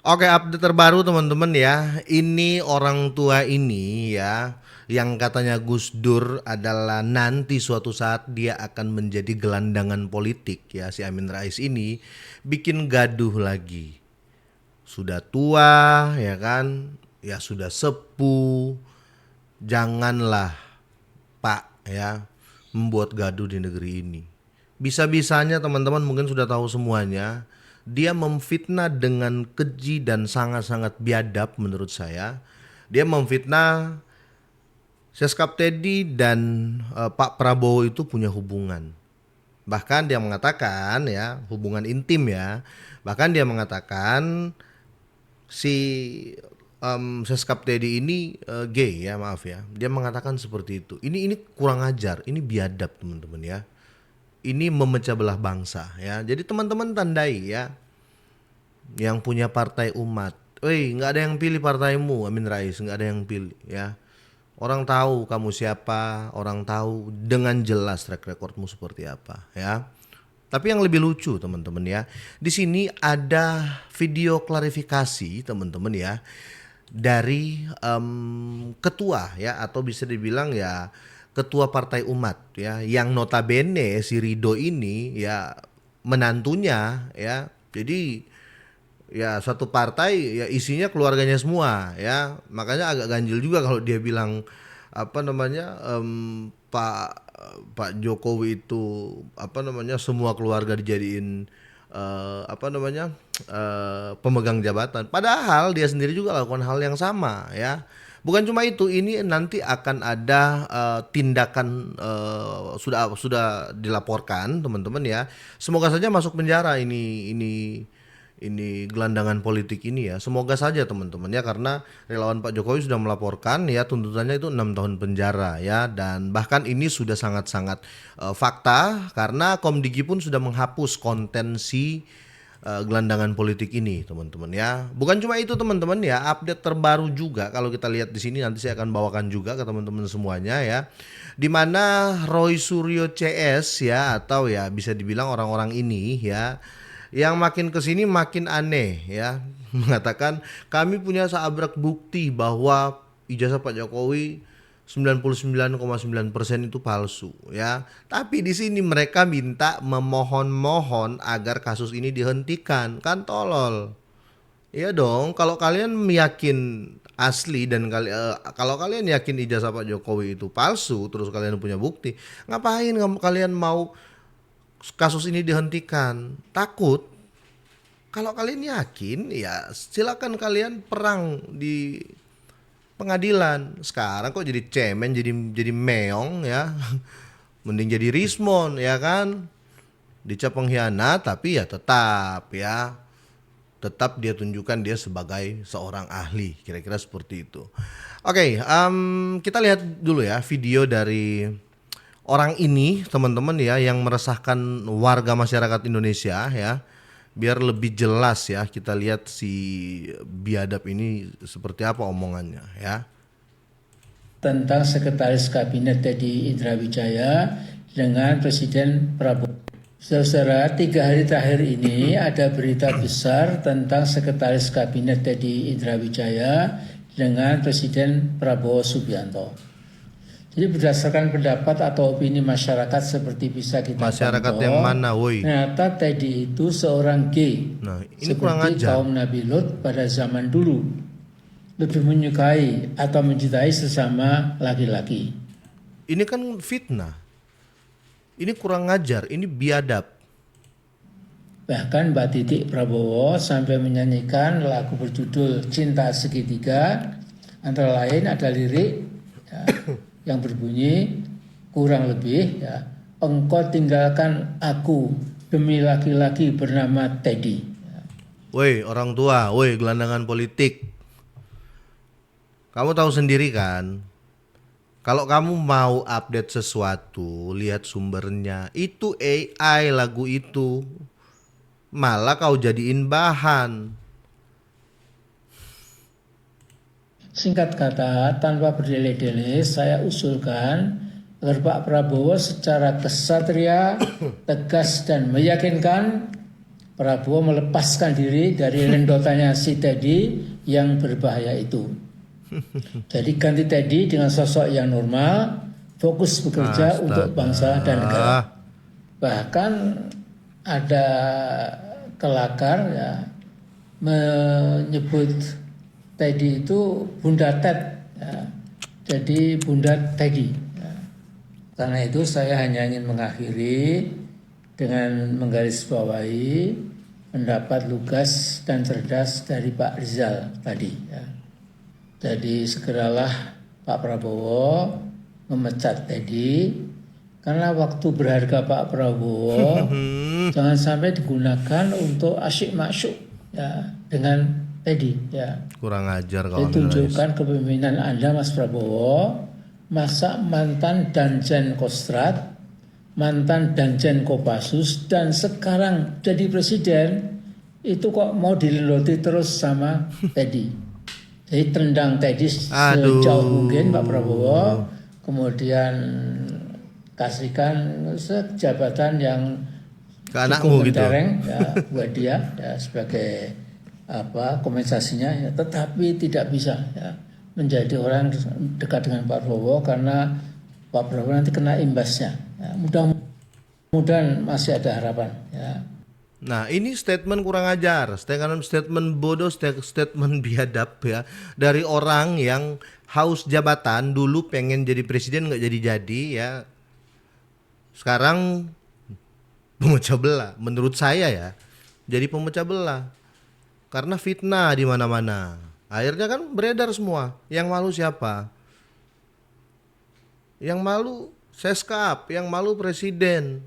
Oke, update terbaru teman-teman ya. Ini orang tua ini ya, yang katanya Gus Dur adalah nanti suatu saat dia akan menjadi gelandangan politik ya, si Amin Rais ini bikin gaduh lagi. Sudah tua ya kan, ya sudah sepuh. Janganlah Pak ya membuat gaduh di negeri ini. Bisa-bisanya teman-teman mungkin sudah tahu semuanya. Dia memfitnah dengan keji dan sangat-sangat biadab menurut saya. Dia memfitnah Seskap Teddy dan Pak Prabowo itu punya hubungan. Bahkan dia mengatakan ya, hubungan intim ya. Bahkan dia mengatakan si Seskap Teddy ini gay ya, maaf ya. Dia mengatakan seperti itu. Ini kurang ajar, ini biadab teman-teman ya. Ini memecah belah bangsa ya. Jadi teman-teman tandai ya, yang punya partai umat. Woi, nggak ada yang pilih partaimu, Amin Rais, nggak ada yang pilih ya. Orang tahu kamu siapa, orang tahu dengan jelas track recordmu seperti apa ya. Tapi yang lebih lucu teman-teman ya, di sini ada video klarifikasi teman-teman ya dari ketua ya, atau bisa dibilang ya ketua partai umat ya, yang notabene si Rido ini ya menantunya ya. Jadi ya satu partai ya isinya keluarganya semua ya, makanya agak ganjil juga kalau dia bilang apa namanya Pak Jokowi itu apa namanya semua keluarga dijadiin apa namanya pemegang jabatan, padahal dia sendiri juga lakukan hal yang sama ya. Bukan cuma itu, ini nanti akan ada tindakan sudah dilaporkan teman-teman ya. Semoga saja masuk penjara ini gelandangan politik ini ya. Semoga saja teman-teman ya, karena relawan Pak Jokowi sudah melaporkan ya, tuntutannya itu 6 tahun penjara ya, dan bahkan ini sudah sangat-sangat fakta karena Komdigi pun sudah menghapus konten si gelandangan politik ini teman-teman ya. Bukan cuma itu teman-teman ya, update terbaru juga kalau kita lihat di sini, nanti saya akan bawakan juga ke teman-teman semuanya ya. Di mana Roy Suryo CS ya, atau ya bisa dibilang orang-orang ini ya, yang makin kesini makin aneh ya, mengatakan kami punya seabrak bukti bahwa ijazah Pak Jokowi 99,9% itu palsu ya. Tapi di sini mereka minta memohon-mohon agar kasus ini dihentikan. Kan tolol. Iya dong, kalau kalian yakin asli dan kalau kalian yakin ijazah Pak Jokowi itu palsu, terus kalian punya bukti, ngapain kalian mau kasus ini dihentikan? Takut? Kalau kalian yakin, ya silakan kalian perang di pengadilan. Sekarang kok jadi cemen, jadi meong ya. Mending jadi Rismon ya kan. Dicap pengkhianat tapi ya tetap dia tunjukkan dia sebagai seorang ahli, kira-kira seperti itu. Oke, kita lihat dulu ya video dari orang ini teman-teman ya, yang meresahkan warga masyarakat Indonesia ya. Biar lebih jelas ya, kita lihat si biadab ini seperti apa omongannya ya. Tentang Sekretaris Kabinet Teddy Indrawijaya dengan Presiden Prabowo. Saudara, 3 hari terakhir ini ada berita besar tentang Sekretaris Kabinet Teddy Indrawijaya dengan Presiden Prabowo Subianto. Jadi berdasarkan pendapat atau opini masyarakat seperti bisa kita Masyarakat pantau, yang mana woi? ternyata Teddy itu seorang gay. Nah, ini kurang seperti ajar. kaum Nabi Lut pada zaman dulu. Lebih menyukai atau mencintai sesama laki-laki. Ini kan fitnah. Ini kurang ajar, ini biadab. Bahkan Mbak Titik Prabowo sampai menyanyikan lagu berjudul Cinta Segitiga. Antara lain ada lirik ya, yang berbunyi kurang lebih ya, engkau tinggalkan aku demi laki-laki bernama Teddy. Woi orang tua, woi gelandangan politik. Kamu tahu sendiri kan, kalau kamu mau update sesuatu, lihat sumbernya. Itu AI lagu itu, malah kau jadiin bahan. Singkat kata, tanpa berdele-dele, saya usulkan agar Pak Prabowo secara kesatria, tegas dan meyakinkan Prabowo melepaskan diri dari rendotannya si Teddy yang berbahaya itu. Jadi ganti Teddy dengan sosok yang normal, fokus bekerja untuk bangsa dan negara. Bahkan ada kelakar ya menyebut Teddy itu Bunda Ted, ya. Jadi Bunda Teddy. Ya. Karena itu saya hanya ingin mengakhiri dengan menggarisbawahi pendapat lugas dan cerdas dari Pak Rizal tadi. Ya. Jadi segeralah Pak Prabowo memecat Teddy, karena waktu berharga Pak Prabowo jangan sampai digunakan untuk asyik masyuk ya dengan Teddy ya. Kurang ajar kalau Ditunjukkan kepemimpinan Anda Mas Prabowo, masa mantan Danjen Kostrad, mantan Danjen Kopassus dan sekarang jadi presiden itu kok mau dileloti terus sama Teddy. Jadi tendang Teddy sejauh mungkin Pak Prabowo, kemudian kasihkan jabatan yang ke anakmu gitu ya, buat dia ya, sebagai kompensasinya ya, tetapi tidak bisa ya menjadi orang dekat dengan Pak Prabowo karena Pak Prabowo nanti kena imbasnya ya, mudah-mudahan masih ada harapan ya. Nah ini statement kurang ajar, statement bodoh, statement biadab ya dari orang yang haus jabatan, dulu pengen jadi presiden nggak jadi ya. Sekarang pemecah belah, menurut saya ya, jadi pemecah belah karena fitnah di mana-mana. Akhirnya kan beredar semua. Yang malu siapa? Yang malu Seskap, yang malu presiden.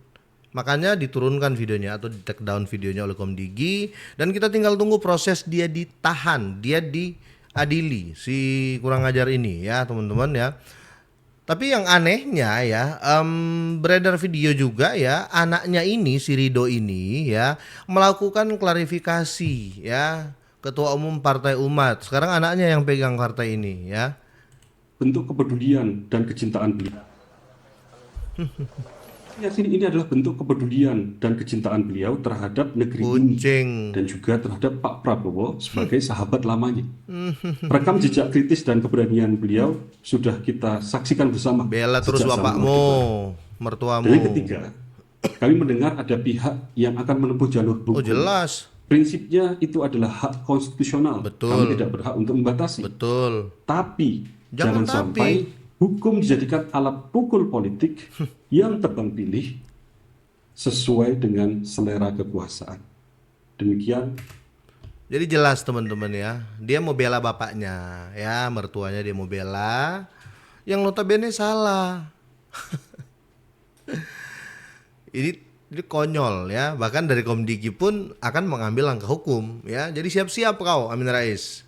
Makanya diturunkan videonya atau di take down videonya oleh Komdigi dan kita tinggal tunggu proses dia ditahan, dia diadili si kurang ajar ini ya teman-teman ya. Tapi yang anehnya ya beredar video juga ya anaknya ini si Rido ini ya melakukan klarifikasi ya Ketua Umum Partai Umat. Sekarang anaknya yang pegang partai ini ya. Bentuk kepedulian dan kecintaan beliau. Ini adalah bentuk kepedulian dan kecintaan beliau terhadap negeri ini dan juga terhadap Pak Prabowo sebagai sahabat lamanya. Rekam jejak kritis dan keberanian beliau sudah kita saksikan bersama. Bela terus bapakmu, mertuamu. Dan yang ketiga, kami mendengar ada pihak yang akan menempuh jalur hukum. Oh jelas. Prinsipnya itu adalah hak konstitusional. Betul. Kami tidak berhak untuk membatasi. Betul. Tapi jangan sampai hukum dijadikan alat pukul politik yang tebang pilih sesuai dengan selera kekuasaan. Demikian. Jadi jelas teman-teman ya, dia mau bela bapaknya, ya mertuanya dia mau bela, yang notabene salah. ini konyol ya, bahkan dari Komdigi pun akan mengambil langkah hukum ya. Jadi siap-siap kau Amin Rais.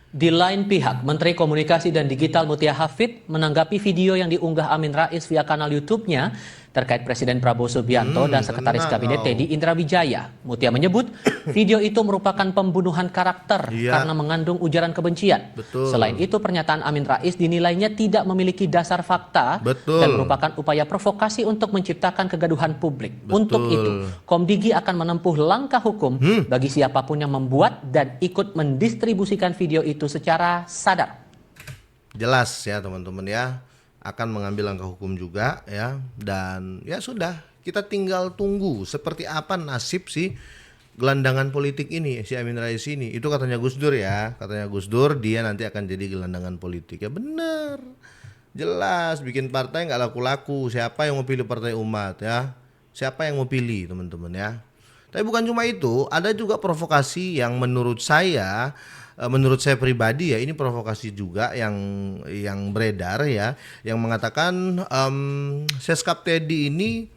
Di lain pihak, Menteri Komunikasi dan Digital Mutia Hafid menanggapi video yang diunggah Amin Rais via kanal YouTube-nya terkait Presiden Prabowo Subianto dan Sekretaris Kabinet Teddy Indra Wijaya. Mutia menyebut video itu merupakan pembunuhan karakter karena mengandung ujaran kebencian. Betul. Selain itu, pernyataan Amin Rais dinilainya tidak memiliki dasar fakta dan merupakan upaya provokasi untuk menciptakan kegaduhan publik. Untuk itu, Komdigi akan menempuh langkah hukum bagi siapapun yang membuat dan ikut mendistribusikan video itu secara sadar. Jelas ya teman-teman ya, akan mengambil langkah hukum juga ya. Dan ya sudah, kita tinggal tunggu seperti apa nasib si gelandangan politik ini, si Amin Rais ini. Itu katanya Gus Dur ya, katanya Gus Dur dia nanti akan jadi gelandangan politik. Ya benar, jelas bikin partai nggak laku-laku. Siapa yang mau pilih Partai Umat ya, siapa yang mau pilih teman-teman ya. Tapi bukan cuma itu, ada juga provokasi yang menurut saya pribadi ya, ini provokasi juga yang beredar ya, yang mengatakan Seskap Teddy ini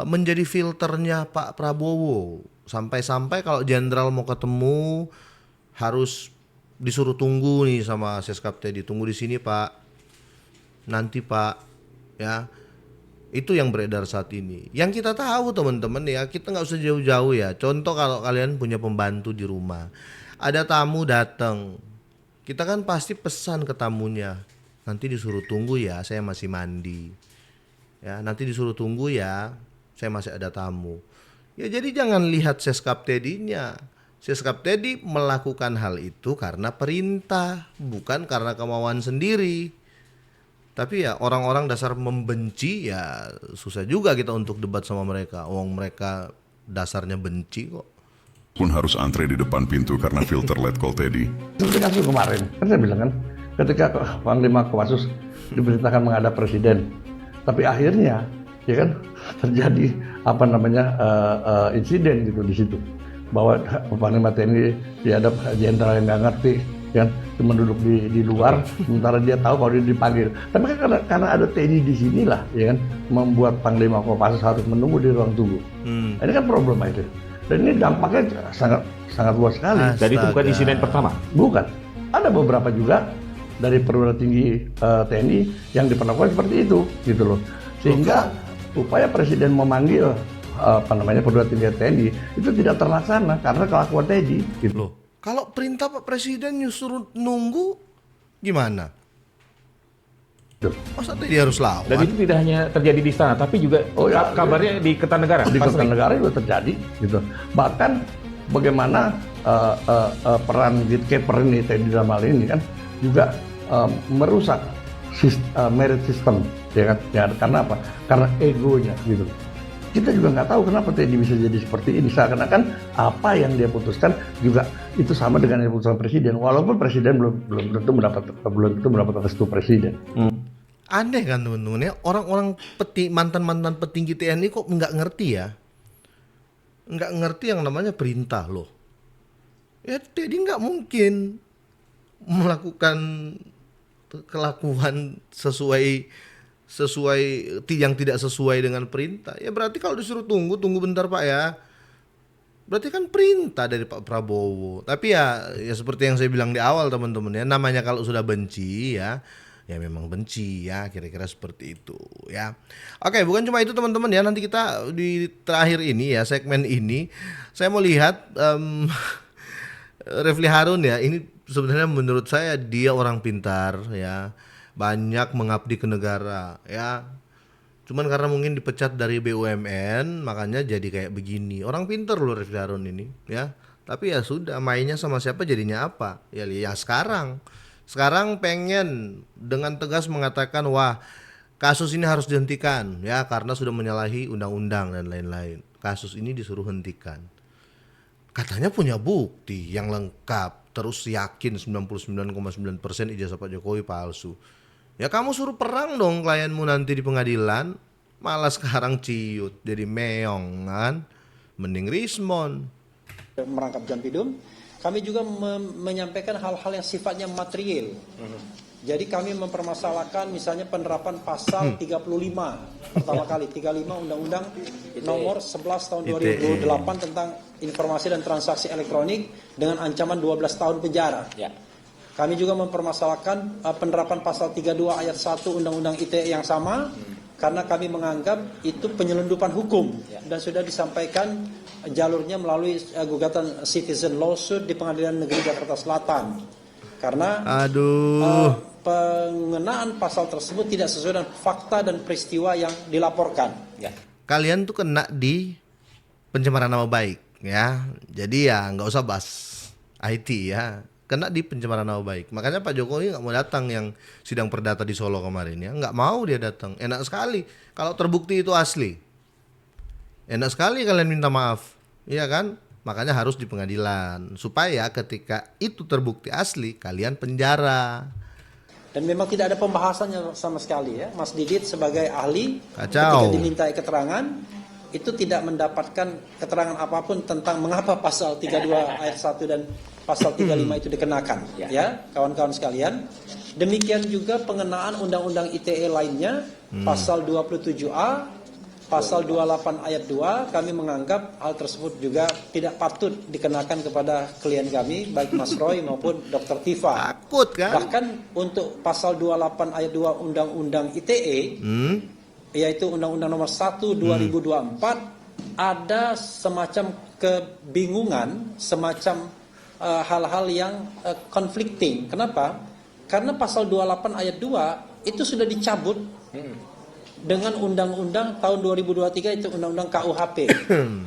menjadi filternya Pak Prabowo, sampai-sampai kalau jenderal mau ketemu harus disuruh tunggu nih sama Seskap Teddy, tunggu di sini Pak, nanti Pak ya. Itu yang beredar saat ini. Yang kita tahu teman-teman ya, kita nggak usah jauh-jauh ya. Contoh kalau kalian punya pembantu di rumah, ada tamu datang, kita kan pasti pesan ke tamunya, nanti disuruh tunggu ya, saya masih mandi. Ya, nanti disuruh tunggu ya, saya masih ada tamu. Ya jadi jangan lihat Seskap Teddy-nya. Seskap Teddy melakukan hal itu karena perintah, bukan karena kemauan sendiri. Tapi ya orang-orang dasar membenci, ya susah juga kita untuk debat sama mereka. Mereka dasarnya benci kok. Pun harus antre di depan pintu karena filter let call Teddy. Seperti kasus kemarin, kan saya bilang kan, ketika Panglima Kopassus diperintahkan menghadap presiden, tapi akhirnya ya kan terjadi insiden gitu di situ, bahwa Panglima TNI dihadap jenderal yang nggak ngerti, kan cuma duduk di luar, sementara dia tahu kalau dia dipanggil. Tapi kan karena ada TNI di sinilah, ya kan, membuat Panglima Kopassus harus menunggu di ruang tunggu. Ini kan problema itu. Dan ini dampaknya sangat luas sekali. Dan itu bukan insiden pertama? Bukan. Ada beberapa juga dari perwira tinggi TNI yang diperlakukan seperti itu, gitu loh. Sehingga upaya presiden memanggil perwira tinggi TNI itu tidak terlaksana karena kelakuan Teddy, gitu loh. Kalau perintah Pak Presiden nyuruh nunggu gimana? Masa Teddy harus lawan? Dan itu tidak hanya terjadi di istana, tapi juga kabarnya di Kertanegara. Di Kertanegara juga terjadi, gitu. Bahkan bagaimana peran gatekeeper ini Teddy dalam hal ini kan juga merusak merit system, ya kan? Ya, karena apa? Karena egonya, gitu. Kita juga nggak tahu kenapa Teddy bisa jadi seperti ini. Seakan-akan apa yang dia putuskan juga itu sama dengan yang putuskan presiden, walaupun presiden belum tentu mendapat restu presiden. Aneh kan teman-teman ya, orang-orang mantan petinggi TNI kok nggak ngerti ya, nggak ngerti yang namanya perintah loh. Ya Teddy nggak mungkin melakukan kelakuan sesuai yang tidak sesuai dengan perintah. Ya berarti kalau disuruh tunggu bentar Pak ya, berarti kan perintah dari Pak Prabowo. Tapi ya seperti yang saya bilang di awal teman-teman ya, namanya kalau sudah benci ya memang benci ya, kira-kira seperti itu ya. Oke, bukan cuma itu teman-teman ya, nanti kita di terakhir ini ya, segmen ini saya mau lihat Refli Harun ya. Ini sebenarnya menurut saya dia orang pintar ya, banyak mengabdi ke negara ya. Cuman karena mungkin dipecat dari BUMN makanya jadi kayak begini. Orang pintar loh Refli Harun ini ya. Tapi ya sudah, mainnya sama siapa jadinya apa? Ya sekarang pengen dengan tegas mengatakan wah kasus ini harus dihentikan ya karena sudah menyalahi undang-undang dan lain-lain. Kasus ini disuruh hentikan. Katanya punya bukti yang lengkap, terus yakin 99,9% ijazah Pak Jokowi palsu. Ya kamu suruh perang dong klienmu nanti di pengadilan, malah sekarang ciut jadi meong kan. Mending Rismon. Merangkap Jampidum, kami juga menyampaikan hal-hal yang sifatnya material. Jadi kami mempermasalahkan misalnya penerapan pasal 35 pertama kali 35 Undang-Undang Nomor 11 Tahun 2028 tentang informasi dan transaksi elektronik dengan ancaman 12 tahun penjara. Ya. Kami juga mempermasalahkan penerapan pasal 32 ayat 1 Undang-Undang ITE yang sama karena kami menganggap itu penyelundupan hukum dan sudah disampaikan jalurnya melalui gugatan citizen lawsuit di Pengadilan Negeri Jakarta Selatan. Karena pengenaan pasal tersebut tidak sesuai dengan fakta dan peristiwa yang dilaporkan. Ya. Kalian tuh kena di pencemaran nama baik ya. Jadi ya nggak usah bahas IT ya. Kena di pencemaran nama baik. Makanya Pak Jokowi nggak mau datang yang sidang perdata di Solo kemarin ya. Nggak mau dia datang. Enak sekali kalau terbukti itu asli. Enak sekali kalian minta maaf, iya kan? Makanya harus di pengadilan supaya ketika itu terbukti asli kalian penjara. Dan memang tidak ada pembahasannya sama sekali ya. Mas Didit sebagai ahli ketika dimintai keterangan itu tidak mendapatkan keterangan apapun tentang mengapa pasal 32 ayat 1 dan pasal 35 itu dikenakan ya kawan-kawan sekalian. Demikian juga pengenaan undang-undang ITE lainnya pasal 27A, pasal 28 ayat 2 kami menganggap hal tersebut juga tidak patut dikenakan kepada klien kami baik Mas Roy maupun Dr. Tifa. Takut kan? Bahkan untuk pasal 28 ayat 2 undang-undang ITE yaitu Undang-Undang Nomor 1 2024 ada semacam kebingungan, semacam hal-hal yang conflicting. Kenapa? Karena pasal 28 ayat 2 itu sudah dicabut dengan undang-undang tahun 2023 itu undang-undang KUHP.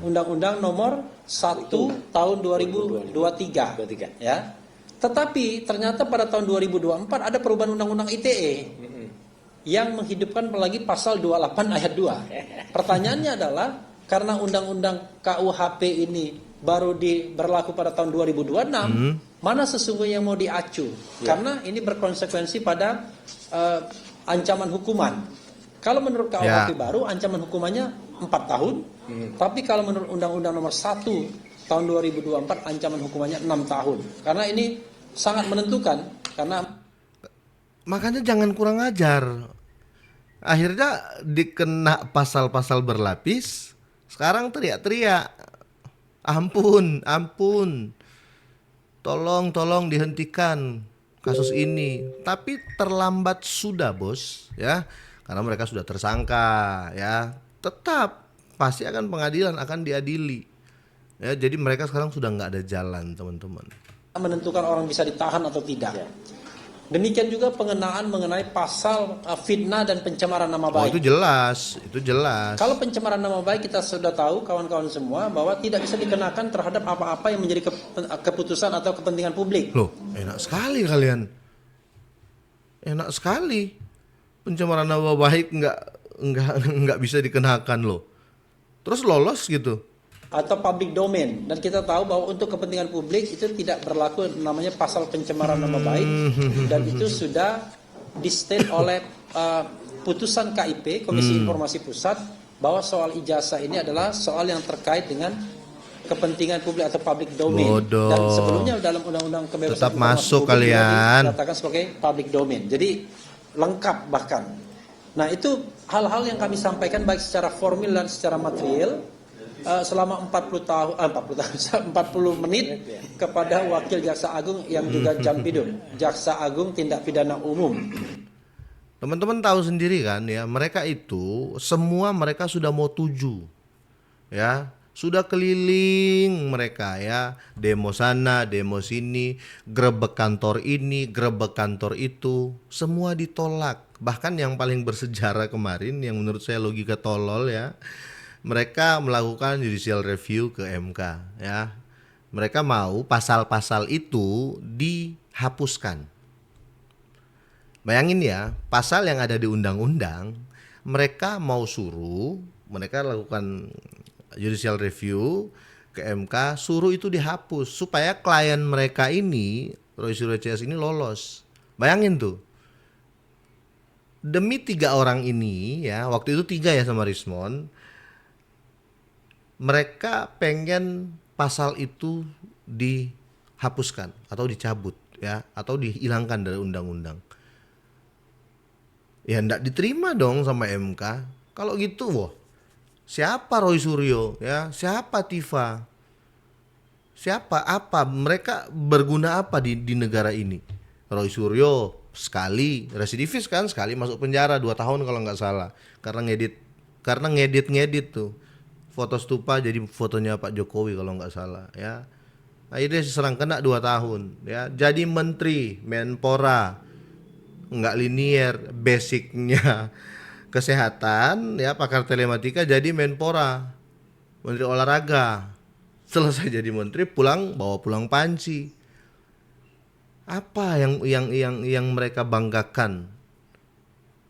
Undang-undang nomor 1 tahun 2023 ya. Tetapi ternyata pada tahun 2024 ada perubahan undang-undang ITE yang menghidupkan lagi pasal 28 ayat 2. Pertanyaannya adalah karena undang-undang KUHP ini baru berlaku pada tahun 2026, mana sesungguhnya yang mau diacu? Karena ini berkonsekuensi pada ancaman hukuman. Kalau menurut KUHP baru ancaman hukumannya 4 tahun, tapi kalau menurut Undang-Undang nomor 1 tahun 2024 ancaman hukumannya 6 tahun. Karena ini sangat menentukan, karena makanya jangan kurang ajar. Akhirnya dikena pasal-pasal berlapis, sekarang teriak-teriak, ampun, ampun, tolong dihentikan kasus ini. Tapi terlambat sudah, bos, ya. Karena mereka sudah tersangka, ya, tetap pasti akan pengadilan, akan diadili, ya. Jadi mereka sekarang sudah nggak ada jalan, teman-teman. Menentukan orang bisa ditahan atau tidak. Demikian juga pengenaan mengenai pasal fitnah dan pencemaran nama baik. Oh, itu jelas. Kalau pencemaran nama baik kita sudah tahu kawan-kawan semua bahwa tidak bisa dikenakan terhadap apa-apa yang menjadi keputusan atau kepentingan publik. Loh, enak sekali kalian. Enak sekali. Pencemaran nama baik nggak bisa dikenakan loh. Terus lolos gitu. Atau public domain, dan kita tahu bahwa untuk kepentingan publik itu tidak berlaku namanya pasal pencemaran nama baik, dan itu sudah di-state oleh putusan KIP Komisi Informasi Pusat bahwa soal ijazah ini adalah soal yang terkait dengan kepentingan publik atau public domain. Bodoh. Dan sebelumnya dalam Undang-Undang Kebebasan tetap Informasi masuk Publik kalian. dikatakan sebagai public domain. Jadi lengkap bahkan. Nah, itu hal-hal yang kami sampaikan baik secara formil dan secara material selama 40 menit kepada Wakil Jaksa Agung yang juga Jampidum, Jaksa Agung Tindak Pidana Umum. Teman-teman tahu sendiri kan ya, mereka itu semua mereka sudah mau tuju, ya, sudah keliling mereka ya, demo sana, demo sini, grebek kantor ini, grebek kantor itu, semua ditolak. Bahkan yang paling bersejarah kemarin, yang menurut saya logika tolol ya, mereka melakukan judicial review ke MK ya. Mereka mau pasal-pasal itu dihapuskan. Bayangin ya, pasal yang ada di undang-undang, mereka mau suruh, mereka lakukan judicial review ke MK, suruh itu dihapus supaya klien mereka ini, Roy Suryo CS ini lolos. Bayangin tuh. Demi 3 orang ini ya, waktu itu 3 ya sama Rismond, mereka pengen pasal itu dihapuskan atau dicabut ya, atau dihilangkan dari undang-undang. Ya enggak diterima dong sama MK. Kalau gitu, wah, siapa Roy Suryo ya, siapa Tifa, siapa, apa mereka berguna apa di negara ini? Roy Suryo sekali residivis kan, sekali masuk penjara 2 tahun kalau nggak salah karena ngedit tuh foto stupa jadi fotonya Pak Jokowi kalau nggak salah ya. Akhirnya diserang kena 2 tahun ya. Jadi menteri Menpora nggak linier, basicnya kesehatan ya, pakar telematika, jadi Menpora, menteri olahraga. Selesai jadi menteri bawa pulang panci. Apa yang mereka banggakan?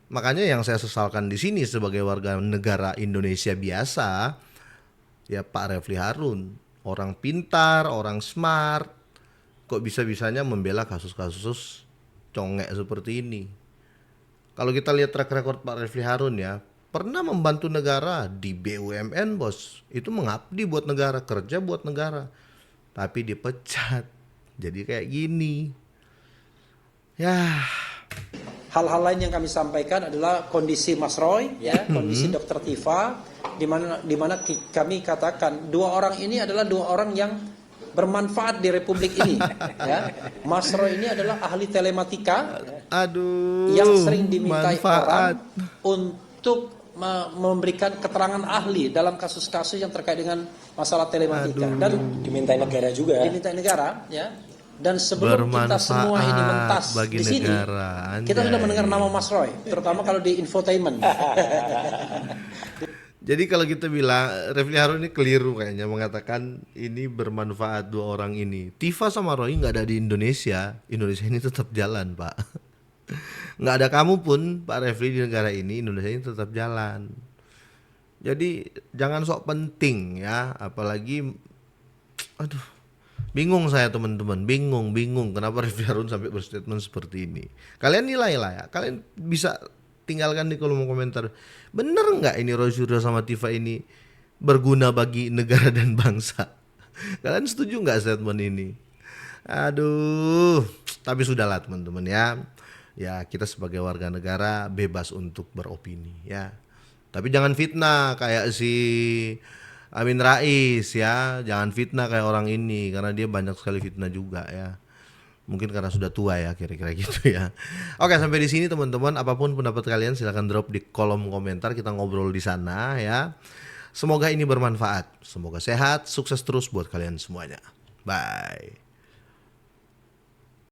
Makanya yang saya sesalkan di sini sebagai warga negara Indonesia biasa, ya Pak Refli Harun, orang pintar, orang smart, kok bisa-bisanya membela kasus-kasus congek seperti ini. Kalau kita lihat track record Pak Refli Harun ya, pernah membantu negara di BUMN, bos. Itu mengabdi buat negara, kerja buat negara. Tapi dipecat. Jadi kayak gini. Ya. Hal-hal lain yang kami sampaikan adalah kondisi Mas Roy, ya, kondisi Dr. Tifa, di mana kami katakan 2 orang ini adalah 2 orang yang bermanfaat di Republik ini. Ya. Mas Roy ini adalah ahli telematika, yang sering dimintai orang untuk memberikan keterangan ahli dalam kasus-kasus yang terkait dengan masalah telematika, dan dimintai negara juga. Dimintai negara, ya. Dan sebelum kita semua ini mentas bagi di sini, negara. kita sudah Anjay. mendengar nama Mas Roy, terutama kalau di infotainment. Jadi kalau kita bilang Refli Harun ini keliru kayaknya mengatakan ini bermanfaat dua orang ini. Tifa sama Roy nggak ada di Indonesia. Indonesia ini tetap jalan, Pak. Nggak ada kamu pun, Pak Refli, di negara ini. Indonesia ini tetap jalan. Jadi jangan sok penting ya, apalagi aduh. Bingung saya teman-teman, bingung kenapa Refli Harun sampai berstatement seperti ini. Kalian nilai lah ya, kalian bisa tinggalkan di kolom komentar. Bener nggak ini Roy Suryo sama Tifa ini berguna bagi negara dan bangsa? Kalian setuju nggak statement ini? Aduh, tapi sudahlah teman-teman ya. Ya kita sebagai warga negara bebas untuk beropini ya. Tapi jangan fitnah kayak si Amin Rais ya, jangan fitnah kayak orang ini karena dia banyak sekali fitnah juga ya. Mungkin karena sudah tua ya, kira-kira gitu ya. Oke, sampai di sini teman-teman. Apapun pendapat kalian silahkan drop di kolom komentar, kita ngobrol di sana ya. Semoga ini bermanfaat. Semoga sehat, sukses terus buat kalian semuanya. Bye.